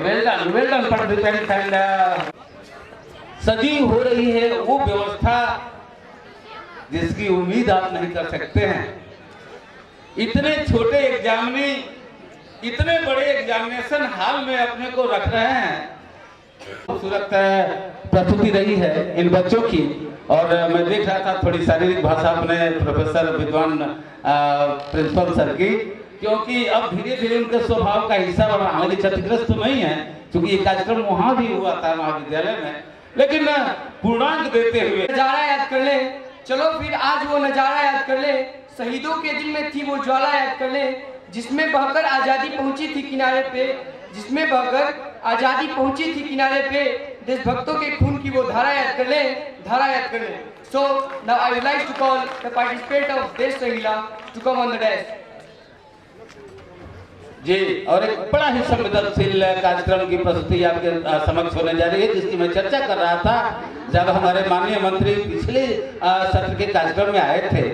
Well done participant and सजी हो रही है वो व्यवस्था जिसकी उम्मीद आप नहीं कर सकते हैं। इतने छोटे एग्जाम में इतने बड़े एग्जामिनेशन हॉल में अपने को रख रहे हैं। खूबसूरत प्रस्तुति रही है इन बच्चों की, और मैं देख रहा था थोड़ी शारीरिक भाषा अपने प्रोफेसर विद्वान प्रिंसिपल सर की, क्योंकि अब धीरे धीरे उनके स्वभाव का हिस्सा बना। हालांकि क्षतिग्रस्त तो नहीं है, क्योंकि ये कार्यक्रम वहाँ भी हुआ था महाविद्यालय में, लेकिन पूर्णांक देते हुए नजारा याद कर ले। चलो फिर आज वो नजारा याद कर ले, शहीदों के दिल में थी वो ज्वाला याद कर ले, जिसमें बहकर आजादी पहुंची थी किनारे पे, जिसमें बहकर आजादी पहुंची थी किनारे पे, देशभक्तों के खून की वो धारा याद कर ले, धारा याद कर ले। So now I would like to call the participant of Desh Rangila to come on the desk. जी, और एक बड़ा ही संवेदनशील कार्यक्रम की प्रस्तुति आपके समक्ष होने जा रही है, जिसकी मैं चर्चा कर रहा था जब हमारे माननीय मंत्री पिछले सत्र के कार्यक्रम में आए थे।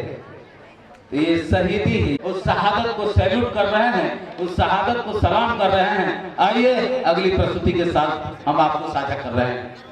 ये शहीदी ही उस शहादत को सैल्यूट कर रहे हैं, उस शहादत को सलाम कर रहे हैं। आइए अगली प्रस्तुति के साथ हम आपको साझा कर रहे हैं।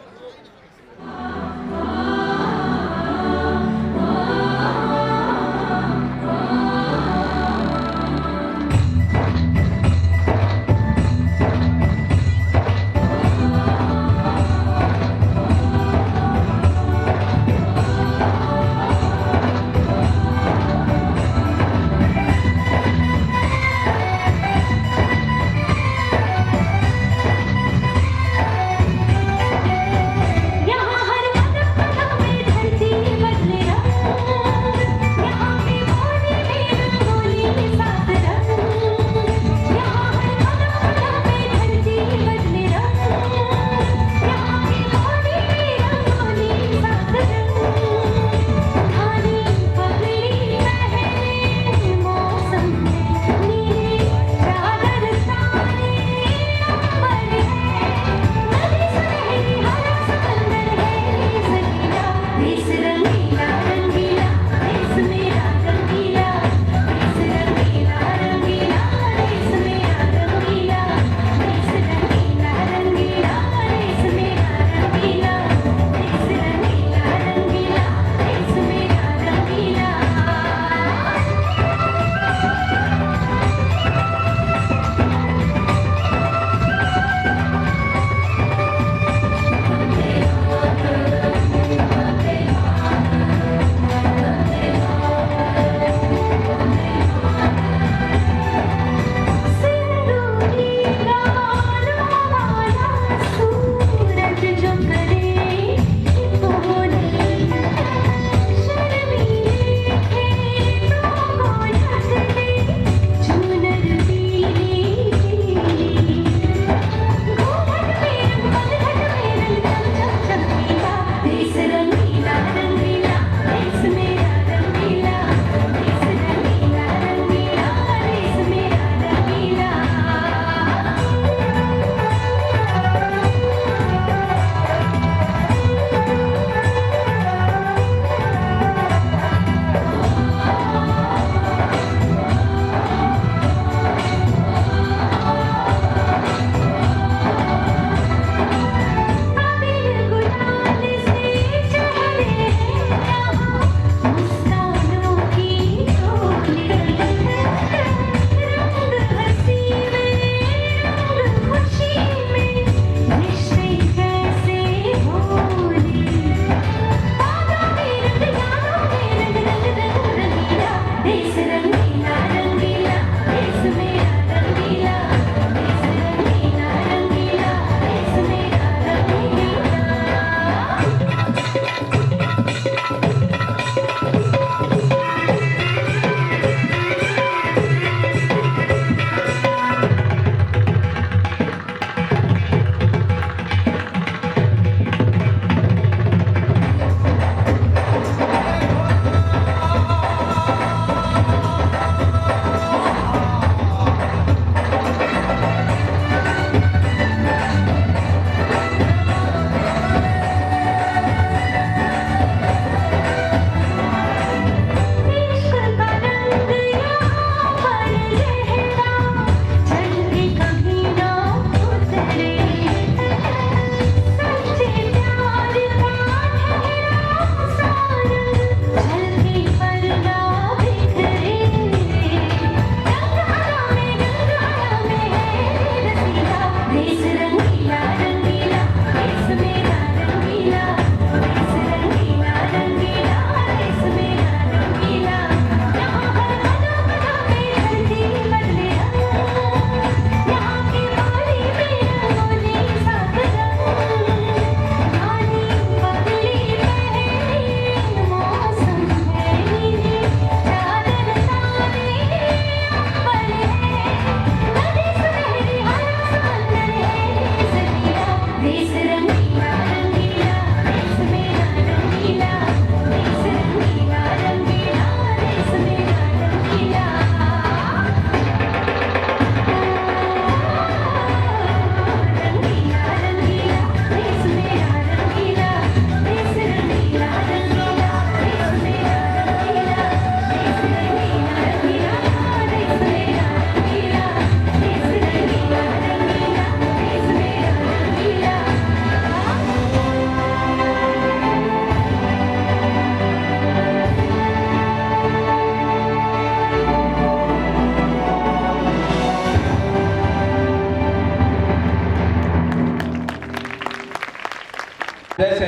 जैसे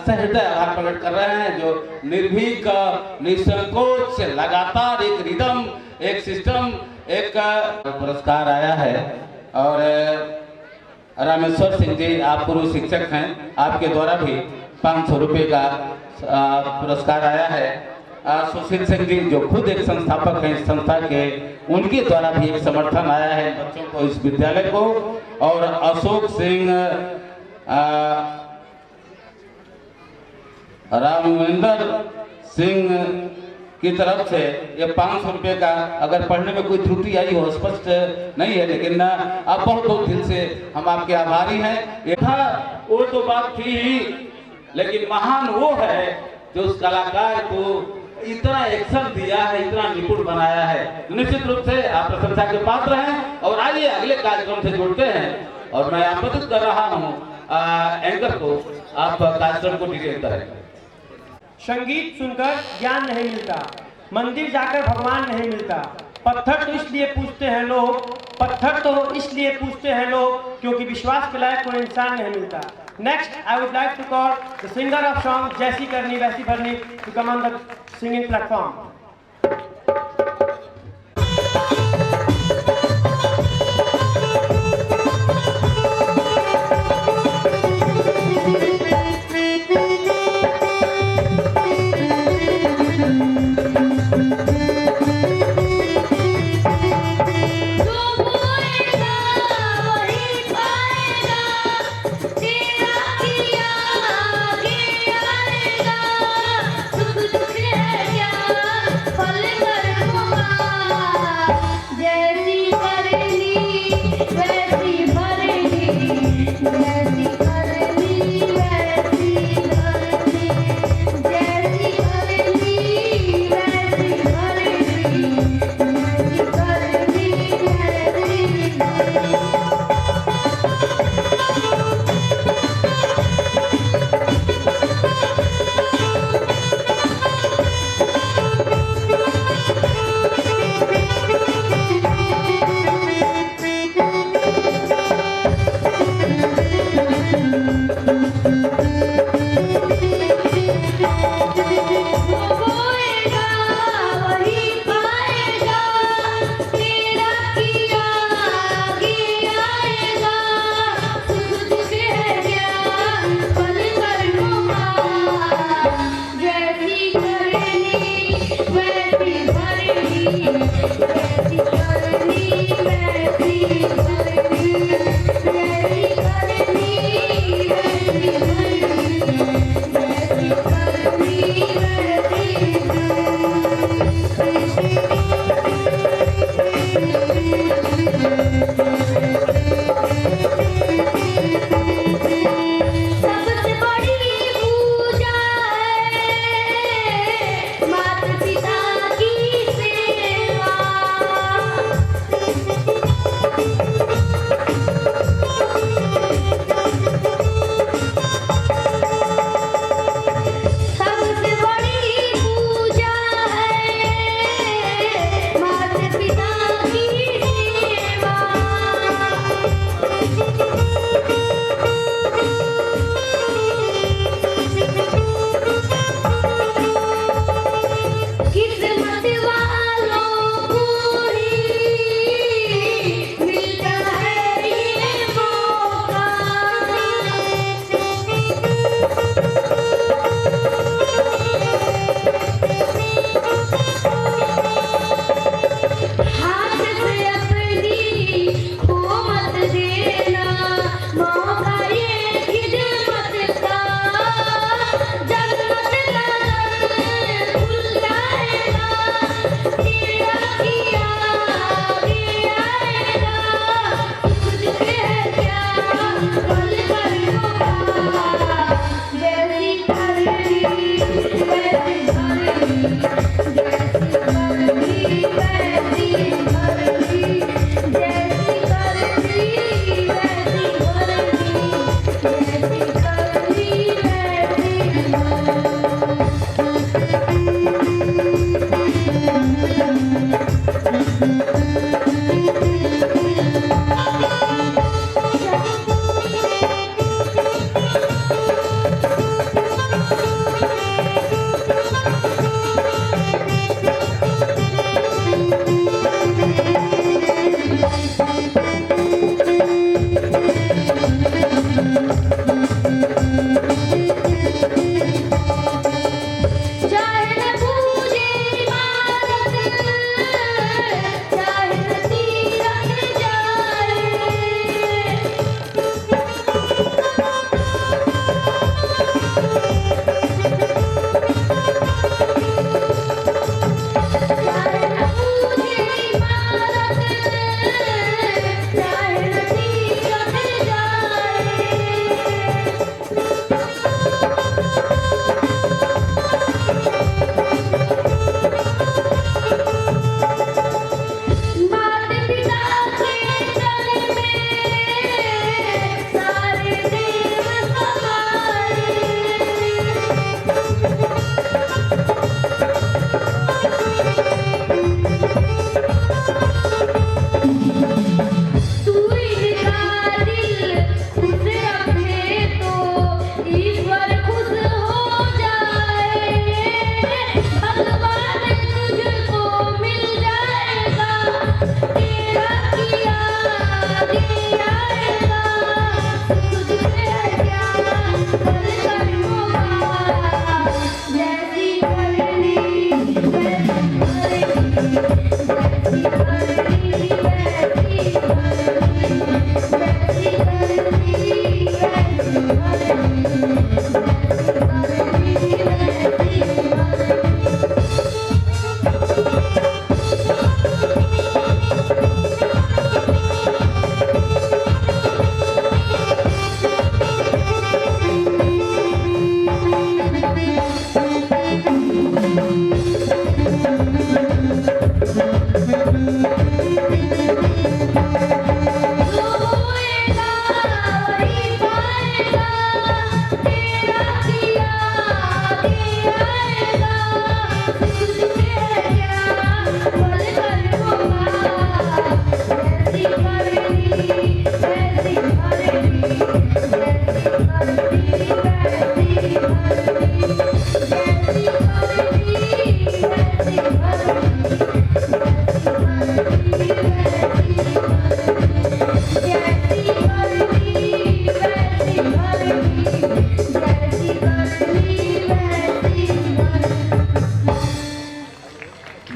सहृदय आभार प्रकट कर रहे हैं जो निर्भीक निसंकोच लगातार एक रिदम, एक सिस्टम, एक पुरस्कार आया है। और रामेश्वर सिंह जी, आप पूर्व शिक्षक हैं, आपके द्वारा भी 500 रुपये का पुरस्कार आया है। सुशील सिंह जी जो खुद एक संस्थापक हैं इस संस्था के, उनके द्वारा भी एक समर्थन आया है बच्चों को, इस विद्यालय को। और अशोक सिंह, रामविंदर सिंह की तरफ से ये 500 रुपये का, अगर पढ़ने में कोई त्रुटि आई हो स्पष्ट नहीं है, लेकिन आप बहुत बहुत दिल से हम आपके आभारी हैं। ये था, वो तो बात थी ही, लेकिन महान वो है जो उस कलाकार को इतना एक्शन दिया है, इतना निपुण बनाया है। निश्चित रूप से आप प्रशंसा के पात्र हैं। और आइए अगले कार्यक्रम से जुड़ते हैं और मैं आमंत्रित कर रहा हूँ एंकर को, आप कार्यक्रम को डिटेल करें। संगीत सुनकर ज्ञान नहीं मिलता, मंदिर जाकर भगवान नहीं मिलता। पत्थर तो इसलिए पूछते हैं लोग, पत्थर तो इसलिए पूछते हैं लोग क्योंकि विश्वास के लायक कोई इंसान नहीं मिलता। Next, I would like to call the singer of song जैसी करनी वैसी भरनी to come on the singing platform.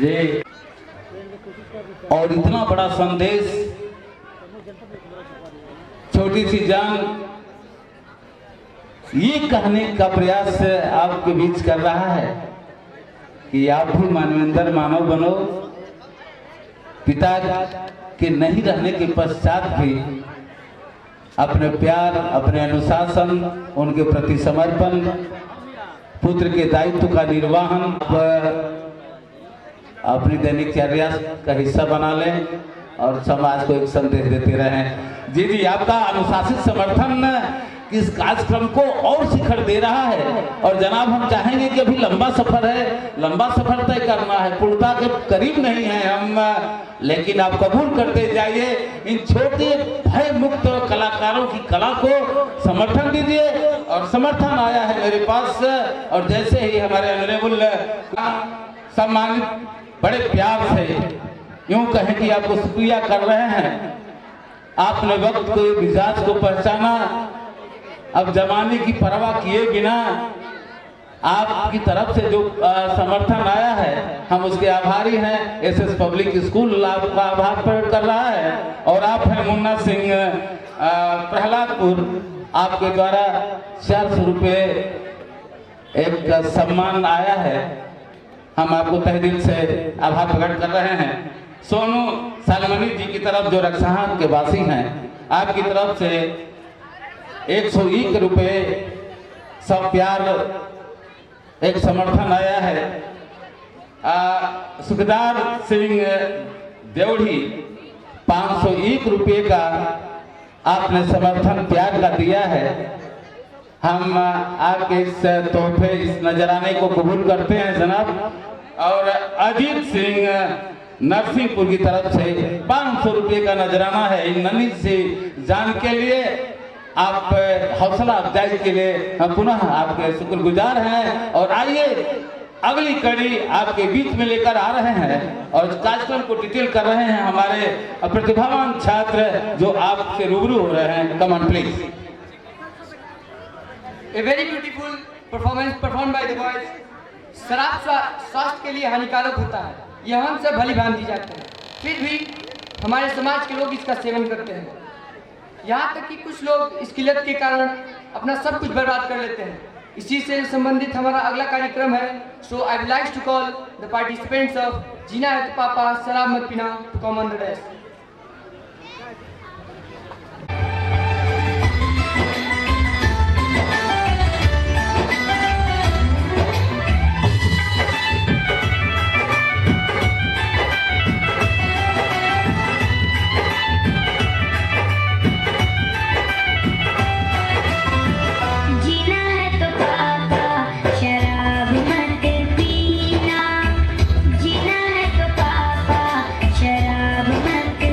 ये और इतना बड़ा संदेश छोटी सी जान ये कहने का प्रयास आपके बीच कर रहा है कि आप भी मानवेंद्र मानव बनो। पिता के नहीं रहने के पश्चात भी अपने प्यार, अपने अनुशासन, उनके प्रति समर्पण, पुत्र के दायित्व का निर्वहन अपनी दैनिकचर्या का हिस्सा बना लें और समाज को एक संदेश देते रहें। जी, आपका अनुशासित समर्थन इस कार्यक्रम को और शिखर दे रहा है। और जनाब, हम चाहेंगे कि अभी लंबा सफर है, लंबा सफर तय करना है, पूर्णता के करीब नहीं है हम, लेकिन आप कबूल करते जाइए। इन छोटे भय मुक्त कलाकारों की कला को समर्थन दीजिए। और समर्थन आया है मेरे पास, और जैसे ही हमारे ऑनरेबल सम्मानित बड़े प्यार से यूं कहें कि आपको शुक्रिया कर रहे हैं। आपने वक्त को, मिजाज को पहचाना। अब जमाने की परवाह किए बिना आपकी तरफ से जो समर्थन आया है, हम उसके आभारी हैं। एसएस पब्लिक स्कूल आपका आभार प्रकट कर रहा है। और आप हैं मुन्ना सिंह प्रहलादपुर, आपके द्वारा 400 रुपये एक सम्मान आया है। हम आपको तहे दिल से आभार प्रकट कर रहे हैं। सोनू सालमनी जी की तरफ, जो रक्षाहाट के वासी हैं, आपकी तरफ से 101 रुपये सब प्यार एक समर्थन आया है। सुखदार सिंह देवढ़ी 501 रुपये का आपने समर्थन प्यार का दिया है। हम आपके इस तोहफे, इस नजराने को कबूल करते हैं जनाब। और अजीत सिंह नरसिंहपुर की तरफ से 500 रुपये का नजराना है। इन नन्ही से जान के लिए, आप हौसला अफजाई के लिए हम पुनः आपके शुक्रगुजार हैं। और आइए अगली कड़ी आपके बीच में लेकर आ रहे हैं और कार्यक्रम को डिटेल कर रहे हैं हमारे प्रतिभावान छात्र जो आपसे रूबरू हो रहे हैं। Come on please. A very beautiful performance performed by the boys. शराब स्वास्थ्य के लिए हानिकारक होता है, यह हम सब भली भांति जाते हैं, फिर भी हमारे समाज के लोग इसका सेवन करते हैं। यहाँ तक कि कुछ लोग इस किल्लत के कारण अपना सब कुछ बर्बाद कर लेते हैं। इसी से संबंधित हमारा अगला कार्यक्रम है। So I would like to call the participants of जीना है तो पापा शराब मत पीना to come on the desk. शराब मत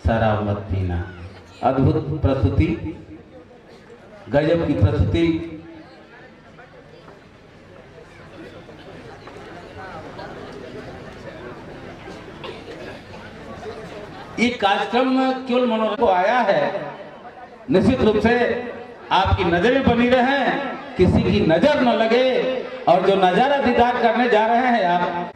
शराब मत पीना। अद्भुत प्रस्तुति, गजब की प्रस्तुति। ये कार्यक्रम केवल मनोरंजन को आया है, निश्चित रूप से आपकी नजरें बनी रहे, किसी की नजर न लगे, और जो नजारा दीदार करने जा रहे हैं आप